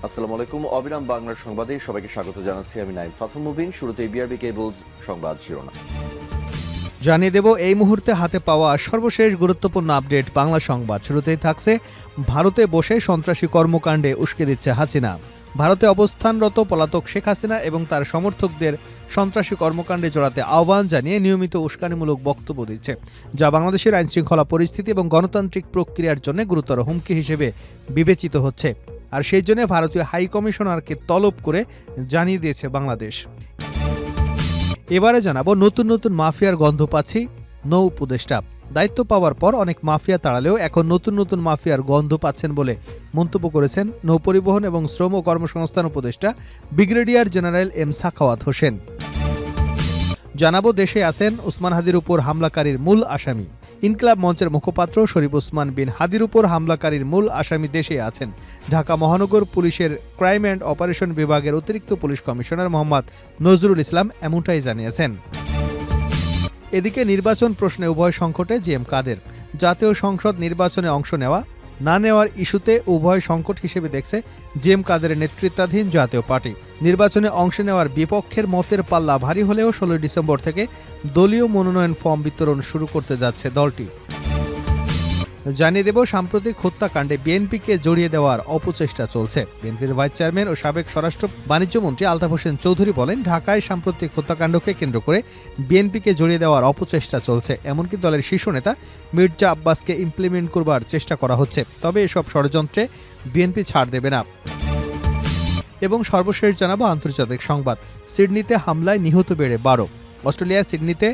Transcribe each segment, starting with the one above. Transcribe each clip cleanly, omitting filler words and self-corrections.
আসসালামু আলাইকুম। অবিরাম বাংলার সংবাদে সবাইকে স্বাগত জানাচ্ছি। আমি নাইম ফাথুম মুবিন। শুরুতে বিআরবি কেবলস সংবাদ শিরোনাম জানিয়ে দেব এই মুহূর্তে হাতে পাওয়া সর্বশেষ গুরুত্বপূর্ণ আপডেট বাংলা সংবাদ। শুরুতেই থাকছে, ভারতে বসে সন্ত্রাসী কর্মকাণ্ডে উস্কে দিচ্ছে হাসিনা। ভারতে অবস্থানরত পলাতক শেখ হাসিনা এবং তার সমর্থকদের সন্ত্রাসী কর্মকাণ্ডে জড়াতে আহ্বান জানিয়ে নিয়মিত উস্কানিমূলক বক্তব্য দিচ্ছে, যা বাংলাদেশের আইনশৃঙ্খলা পরিস্থিতি এবং গণতান্ত্রিক প্রক্রিয়ার জন্য গুরুতর হুমকি হিসেবে বিবেচিত হচ্ছে। আর সেই জন্য ভারতীয় হাই কমিশনারকে তলব করে জানিয়ে দিয়েছে বাংলাদেশ। এবারে জানাবো, নতুন নতুন মাফিয়ার গন্ধ পাচ্ছি নৌ উপদেষ্টা। দায়িত্ব পাওয়ার পর অনেক মাফিয়া তাড়ালেও এখন নতুন নতুন মাফিয়ার গন্ধ পাচ্ছেন বলে মন্তব্য করেছেন নৌপরিবহন এবং শ্রম ও কর্মসংস্থান উপদেষ্টা brigadier general M Sakhawat Hossain. জানাবো, দেশে আছেন ওসমান হাদির উপর হামলাকারীর মূল আসামি। ইনকিলাব মঞ্চের মুখপাত্র শরীফ ওসমান বিন হাদির উপর হামলাকারীর মূল আসামি দেশে আছেন। ঢাকা মহানগর পুলিশের ক্রাইম অ্যান্ড অপারেশন বিভাগের অতিরিক্ত পুলিশ কমিশনার মোহাম্মদ নজরুল ইসলাম এমনটাই জানিয়েছেন। এদিকে নির্বাচন প্রশ্নে উভয় সংকটে জিএম কাদের। জাতীয় সংসদ নির্বাচনে অংশ নেওয়া না নেওয়ার ইস্যুতে উভয় সংকট হিসেবে দেখছে জিএম কাদেরের নেতৃত্বাধীন জাতীয় পার্টি। নির্বাচনে অংশ নেওয়ার বিপক্ষের মতের পাল্লা ভারী হলেও ১৬ ডিসেম্বর থেকে দলীয় মনোনয়ন ফর্ম বিতরণ শুরু করতে যাচ্ছে দলটি। জানিয়ে দেব, সাম্প্রতিক হত্যাকাণ্ডে বিএনপিকে জড়িয়ে দেওয়ার অপচেষ্টা চলছে। বিএনপির ভাইস চেয়ারম্যান ও সাবেক স্বরাষ্ট্র বাণিজ্যমন্ত্রী আলতাফ হোসেন চৌধুরী বলেন, ঢাকায় সাম্প্রতিক হত্যাকাণ্ডকে কেন্দ্র করে বিএনপিকে জড়িয়ে দেওয়ার অপচেষ্টা চলছে। এমনকি দলের শীর্ষ নেতা মির্জা আব্বাসকে ইমপ্লিমেন্ট করবার চেষ্টা করা হচ্ছে। তবে এসব ষড়যন্ত্রে বিএনপি ছাড় দেবে না। এবং সর্বশেষ জানাবো আন্তর্জাতিক সংবাদ। সিডনিতে হামলায় নিহত বেড়ে ১২। অস্ট্রেলিয়ার সিডনিতে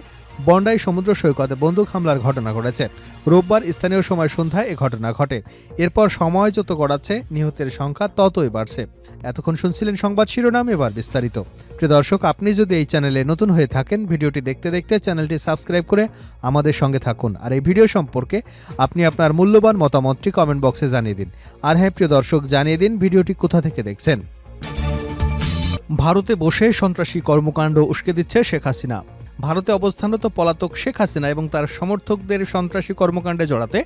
বন্ডাই সমুদ্র সৈকতে বন্দুক হামলার ঘটনা ঘটেছে। রোববার স্থানীয় সময় সন্ধ্যায় এ ঘটনা ঘটে। এরপর সময় যত গড়াচ্ছে নিহতের সংখ্যা ততই বাড়ছে। এতক্ষণ শুনছিলেন সংবাদ শিরোনাম, এবার বিস্তারিত। প্রিয় দর্শক, আপনি যদি এই চ্যানেলে নতুন হয়ে থাকেন, ভিডিওটি দেখতে দেখতে চ্যানেলটি সাবস্ক্রাইব করে আমাদের সঙ্গে থাকুন। আর এই ভিডিও সম্পর্কে আপনি আপনার মূল্যবান মতামতটি কমেন্ট বক্সে জানিয়ে দিন। আর হ্যাঁ প্রিয় দর্শক, জানিয়ে দিন ভিডিওটি কোথা থেকে দেখছেন। ভারতে বসে সন্ত্রাসী কর্মকাণ্ড উস্কে দিচ্ছে শেখ হাসিনা। ভারতে অবস্থানরত পলাতক শেখ হাসিনা এবং তার সমর্থকদের সন্ত্রাসী কর্মকাণ্ডে জড়াতে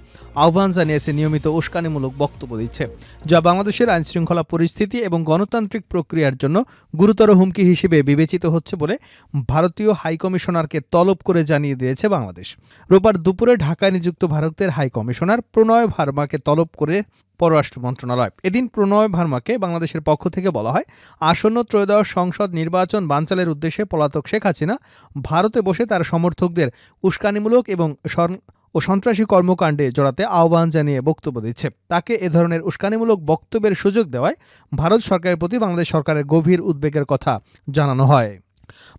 আহ্বান জানিয়েছে নিয়মিত উস্কানিমূলক বক্তব্য দিচ্ছে, যা বাংলাদেশের আইনশৃঙ্খলা পরিস্থিতি এবং গণতান্ত্রিক প্রক্রিয়ার জন্য গুরুতর হুমকি হিসেবে বিবেচিত হচ্ছে বলে ভারতীয় হাই কমিশনারকে তলব করে জানিয়ে দিয়েছে বাংলাদেশ। রোববার দুপুরে ঢাকায় নিযুক্ত ভারতের হাই কমিশনার প্রণয় ভার্মাকে তলব করে পররাষ্ট্র মন্ত্রণালয়। এদিন প্রণয় ভার্মাকে বাংলাদেশের পক্ষ থেকে বলা হয়, আসন্ন ত্রয়োদশ সংসদ নির্বাচন বানচালের উদ্দেশ্যে পলাতক শেখ হাসিনা ভারতে বসে তার সমর্থকদের উস্কানিমূলক এবং সন্ত্রাসী কর্মকাণ্ডে জড়াতে আহ্বান জানিয়ে বক্তব্য দিচ্ছে। তাকে এ ধরনের উস্কানিমূলক বক্তব্যের সুযোগ দেওয়ায় ভারত সরকারের প্রতি বাংলাদেশ সরকারের গভীর উদ্বেগের কথা জানানো হয়।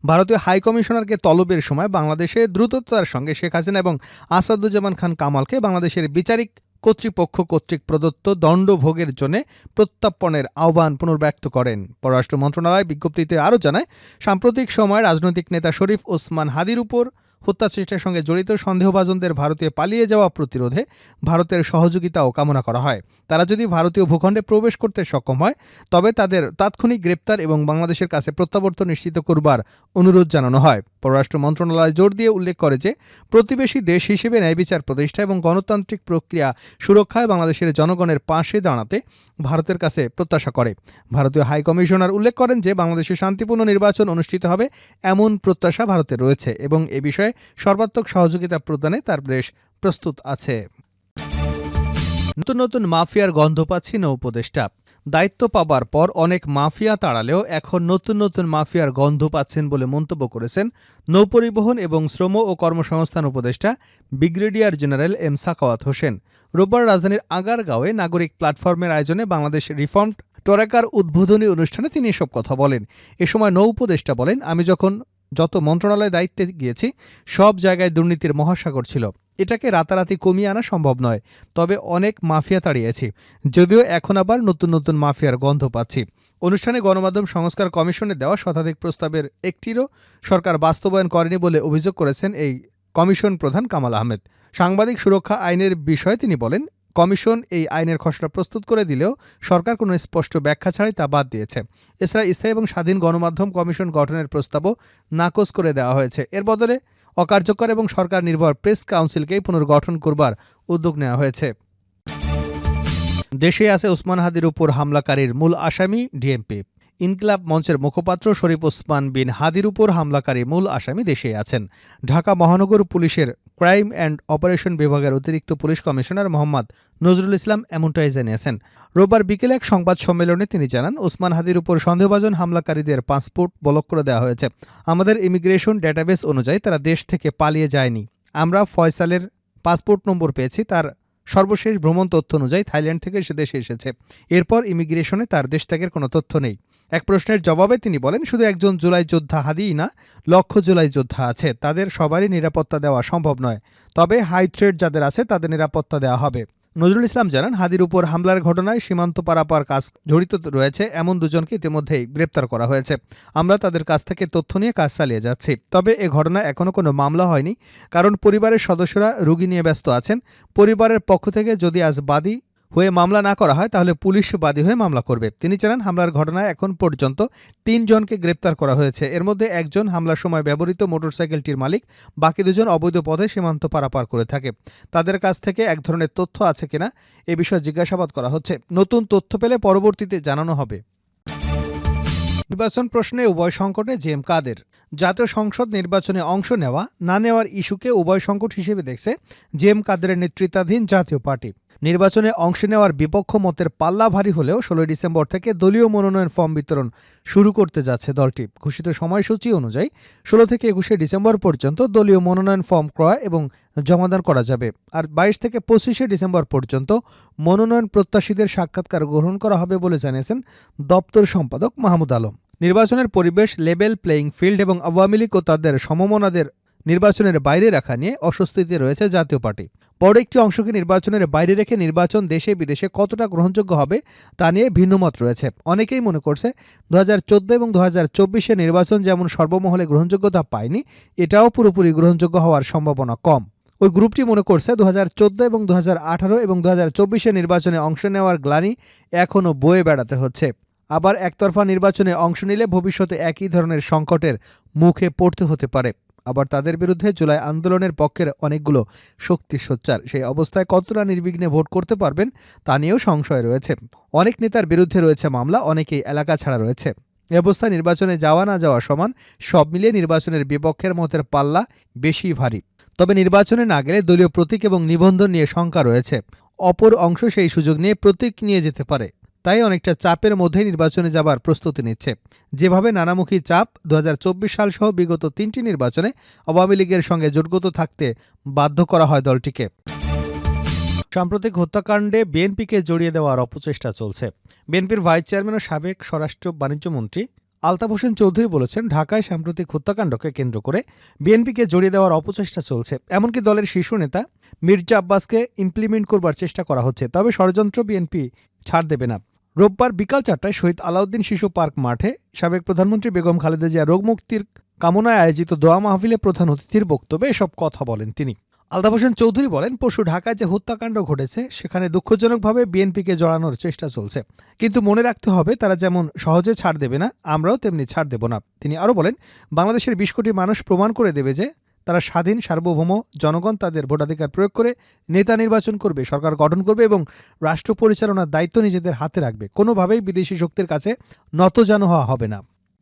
ভারতীয় হাই কমিশনারকে তলবের সময় বাংলাদেশে দ্রুততার সঙ্গে শেখ হাসিনা এবং আসাদুজ্জামান খান কামালকে বাংলাদেশের বিচারিক কর্তৃপক্ষ কর্তৃক প্রদত্ত দণ্ডভোগের জন্য প্রত্যর্পণের আহ্বান পুনর্ব্যক্ত করেন। পররাষ্ট্র মন্ত্রণালয় বিজ্ঞপ্তিতে আরও জানায়, সাম্প্রতিক সময়ে রাজনৈতিক নেতা শরীফ ওসমান হাদির উপর হত্যাচেষ্টার সঙ্গে জড়িত সন্দেহভাজনদের ভারতে পালিয়ে যাওয়া প্রতিরোধে ভারতের সহযোগিতাও কামনা করা হয়। তারা যদি ভারতীয় ভূখণ্ডে প্রবেশ করতে সক্ষম হয়, তবে তাদের তাৎক্ষণিক গ্রেপ্তার এবং বাংলাদেশের কাছে প্রত্যাবর্তন নিশ্চিত করবার অনুরোধ জানানো হয়। পররাষ্ট্র মন্ত্রণালয় জোর দিয়ে উল্লেখ করে যে, প্রতিবেশী দেশ হিসেবে ন্যায়বিচার প্রতিষ্ঠা এবং গণতান্ত্রিক প্রক্রিয়া সুরক্ষায় বাংলাদেশের জনগণের পাশে দাঁড়াতে ভারতের কাছে প্রত্যাশা করে। ভারতীয় হাই কমিশনার উল্লেখ করেন যে, বাংলাদেশে শান্তিপূর্ণ নির্বাচন অনুষ্ঠিত হবে এমন প্রত্যাশা ভারতের রয়েছে এবং এ বিষয়ে সর্বাত্মক সহযোগিতা প্রদানে তার দেশ প্রস্তুত আছে। নতুন নতুন মাফিয়ার গন্ধ পাচ্ছি নৌ উপদেষ্টা। দায়িত্ব পাবার পর অনেক মাফিয়া তাড়ালেও এখন নতুন নতুন মাফিয়ার গন্ধ পাচ্ছেন বলে মন্তব্য করেছেন নৌপরিবহন এবং শ্রম ও কর্মসংস্থান উপদেষ্টা brigadier general M Sakhawat Hossain. রোববার রাজধানীর আগারগাঁওয়ে নাগরিক প্ল্যাটফর্মের আয়োজনে বাংলাদেশ রিফর্মড ট্রাকার উদ্বোধনী অনুষ্ঠানে তিনি এসব কথা বলেন। এ সময় নৌ উপদেষ্টা বলেন, আমি যত মন্ত্রণালয়ে দায়িত্বে গিয়েছি সব জায়গায় দুর্নীতির মহাসাগর ছিল। এটাকে রাতারাতি কমিয়ে আনা সম্ভব নয়, তবে অনেক মাফিয়া তাড়িয়েছি, যদিও এখন আবার নতুন নতুন মাফিয়ার গন্ধ পাচ্ছি। অনুষ্ঠানে গণমাধ্যম সংস্কার কমিশনে দেওয়া শতাধিক প্রস্তাবের একটিরও সরকার বাস্তবায়ন করেনি বলে অভিযোগ করেছেন এই কমিশন প্রধান কামাল আহমেদ। সাংবাদিক সুরক্ষা আইনের বিষয়ে তিনি বলেন, কমিশন এই আইনের খসড়া প্রস্তুত করে দিলেও সরকার কোনো স্পষ্ট ব্যাখ্যা ছাড়াই তা বাদ দিয়েছে। এছাড়া স্থায়ী এবং স্বাধীন গণমাধ্যম কমিশন গঠনের প্রস্তাবও নাকচ করে দেওয়া হয়েছে। এর বদলে অকার্যকর এবং সরকার নির্ভর প্রেস কাউন্সিলকেই পুনর্গঠন করবার উদ্যোগ নেওয়া হয়েছে। দেশে আছে ওসমান হাদির উপর হামলাকারীর মূল আসামি ডিএমপি। ইনকিলাব মঞ্চের মুখপাত্র শরীফ ওসমান বিন হাদির উপর হামলাকারী মূল আসামি দেশে আছেন। ঢাকা মহানগর পুলিশের ক্রাইম অ্যান্ড অপারেশন বিভাগের অতিরিক্ত পুলিশ কমিশনার মোহাম্মদ নজরুল ইসলাম এমনটাই জানিয়েছেন। রোববার বিকেলে এক সংবাদ সম্মেলনে তিনি জানান, ওসমান হাদির উপর সন্দেহভাজন হামলাকারীদের পাসপোর্ট ব্লক করে দেওয়া হয়েছে। আমাদের ইমিগ্রেশন ডেটাবেস অনুযায়ী তারা দেশ থেকে পালিয়ে যায়নি। আমরা ফয়সালের পাসপোর্ট নম্বর পেয়েছি। তার সর্বশেষ ভ্রমণ তথ্য অনুযায়ী থাইল্যান্ড থেকে সে দেশে এসেছে। এরপর ইমিগ্রেশনে তার দেশ ত্যাগের কোনো তথ্য নেই। এক প্রশ্নের জবাবে তিনি বলেন, শুধু একজন জুলাই যোদ্ধা হাদিই না, লক্ষ জুলাই যোদ্ধা আছে। তাদের সবারই নিরাপত্তা দেওয়া সম্ভব নয়, তবে হাই থ্রেট যাদের আছে তাদের নিরাপত্তা দেওয়া হবে। নজরুল ইসলাম জানান, হাদির উপর হামলার ঘটনায় সীমান্ত পারাপার কাজ জড়িত রয়েছে এমন দুজনকে ইতিমধ্যেই গ্রেপ্তার করা হয়েছে। আমরা তাদের কাছ থেকে তথ্য নিয়ে কাজ চালিয়ে যাচ্ছি। তবে এ ঘটনায় এখনও কোনো মামলা হয়নি, কারণ পরিবারের সদস্যরা রোগী নিয়ে ব্যস্ত আছেন। পরিবারের পক্ষ থেকে যদি আজ বাদী হয়ে মামলা না করা হয় তাহলে পুলিশ বাদী হয়ে মামলা করবে। তিনি জানান, হামলার ঘটনায় এখন পর্যন্ত ৩ জনকে গ্রেপ্তার করা হয়েছে। এর মধ্যে একজন হামলার সময় ব্যবহৃত মোটরসাইকেলটির মালিক, বাকি দুজন অবৈধ পথে সীমান্ত পারাপার করে থাকে। তাদের কাছ থেকে এক ধরনের তথ্য আছে কিনা এ বিষয়ে জিজ্ঞাসাবাদ করা হচ্ছে। নতুন তথ্য পেলে পরবর্তীতে জানানো হবে। নির্বাচন প্রশ্নে উভয় সংকটে জেএম কাদের। জাতীয় সংসদ নির্বাচনে অংশ নেওয়া না নেওয়ার ইস্যুকে উভয় সংকট হিসেবে দেখছে জেএম কাদেরের নেতৃত্বাধীন জাতীয় পার্টি। নির্বাচনে অংশ নেওয়ার বিপক্ষ মতের পাল্লা ভারী হলেও ১৬ ডিসেম্বর থেকে দলীয় মনোনয়ন ফর্ম বিতরণ শুরু করতে যাচ্ছে দলটি। ঘোষিত সময়সূচি অনুযায়ী ১৬ থেকে ২১ ডিসেম্বর পর্যন্ত দলীয় মনোনয়ন ফর্ম ক্রয় এবং জমাদান করা যাবে। আর ২২ থেকে ২৫ ডিসেম্বর পর্যন্ত মনোনয়ন প্রত্যাশীদের সাক্ষাৎকার গ্রহণ করা হবে বলে জানিয়েছেন দপ্তর সম্পাদক মাহমুদ আলম। নির্বাচনের পরিবেশ, লেভেল প্লেয়িং ফিল্ড এবং আওয়ামী লীগ ও তাদের সমমনাদের নির্বাচনের বাইরে রাখা নিয়ে অস্বস্তিতে রয়েছে জাতীয় পার্টি। বড় একটি অংশকে নির্বাচনের বাইরে রেখে নির্বাচন দেশে বিদেশে কতটা গ্রহণযোগ্য হবে তা নিয়ে ভিন্নমত রয়েছে। অনেকেই মনে করছে ২০১৪ এবং ২০২৪ নির্বাচন যেমন সর্বমহলে গ্রহণযোগ্যতা পায়নি, এটাও পুরোপুরি গ্রহণযোগ্য হওয়ার সম্ভাবনা কম। ওই গ্রুপটি মনে করছে ২০১৪ এবং ২০১৮ এবং ২০২৪ নির্বাচনে অংশ নেওয়ার গ্লানি এখনও বয়ে বেড়াতে হচ্ছে। আবার একতরফা নির্বাচনে অংশ নিলে ভবিষ্যতে একই ধরনের সংকটের মুখে পড়তে হতে পারে। আবার তাদের বিরুদ্ধে জুলাই আন্দোলনের পক্ষের অনেকগুলো শক্তি সোচ্চার। সেই অবস্থায় কতটা নির্বিঘ্নে ভোট করতে পারবেন তা নিয়েও সংশয় রয়েছে। অনেক নেতার বিরুদ্ধে রয়েছে মামলা, অনেকেই এলাকা ছাড়া রয়েছে। এ অবস্থায় নির্বাচনে যাওয়া না যাওয়া সমান। সব মিলিয়ে নির্বাচনের বিপক্ষের মতের পাল্লা বেশি ভারী। তবে নির্বাচনে না গেলে দলীয় প্রতীক এবং নিবন্ধন নিয়ে শঙ্কা রয়েছে। অপর অংশ সেই সুযোগ নিয়ে প্রতীক নিয়ে যেতে পারে। তাই অনেকটা চাপের মধ্যেই নির্বাচনে যাবার প্রস্তুতি নিচ্ছে। যেভাবে নানামুখী চাপ ২০২৪ সাল সহ বিগত ৩টি নির্বাচনে আওয়ামী লীগের সঙ্গে জোটগত থাকতে বাধ্য করা হয় দলটিকে। সাম্প্রতিক হত্যাকাণ্ডে বিএনপিকে জড়িয়ে দেওয়ার অপচেষ্টা চলছে। বিএনপির ভাইস চেয়ারম্যান ও সাবেক স্বরাষ্ট্র বাণিজ্যমন্ত্রী আলতাফ হোসেন চৌধুরী বলেছেন, ঢাকায় সাম্প্রতিক হত্যাকাণ্ডকে কেন্দ্র করে বিএনপিকে জড়িয়ে দেওয়ার অপচেষ্টা চলছে। এমনকি দলের শীর্ষ নেতা মির্জা আব্বাসকে ইমপ্লিমেন্ট করবার চেষ্টা করা হচ্ছে। তবে ষড়যন্ত্র বিএনপি ছাড় দেবে না। রোববার বিকাল ৪টায় শহীদ আলাউদ্দিন শিশু পার্ক মাঠে সাবেক প্রধানমন্ত্রী বেগম খালেদা জিয়া রোগ মুক্তির কামনায় আয়োজিত দোয়া মাহফিলে প্রধান অতিথির বক্তব্যে এসব কথা বলেন তিনি। আলতাফ হোসেন চৌধুরী বলেন, পরশু ঢাকায় যে হত্যাকাণ্ড ঘটেছে সেখানে দুঃখজনকভাবে বিএনপিকে জড়ানোর চেষ্টা চলছে। কিন্তু মনে রাখতে হবে, তারা যেমন সহজে ছাড় দেবে না, আমরাও তেমনি ছাড় দেব না। তিনি আরও বলেন, বাংলাদেশের ২০ কোটি মানুষ প্রমাণ করে দেবে যে তারা স্বাধীন, সার্বভৌম। জনগণ তাদের ভোটাধিকার প্রয়োগ করে নেতা নির্বাচন করবে, সরকার গঠন করবে এবং রাষ্ট্র পরিচালনার দায়িত্ব নিজেদের হাতে রাখবে। কোনোভাবেই বিদেশি শক্তির কাছে নতজানু হওয়া হবে না।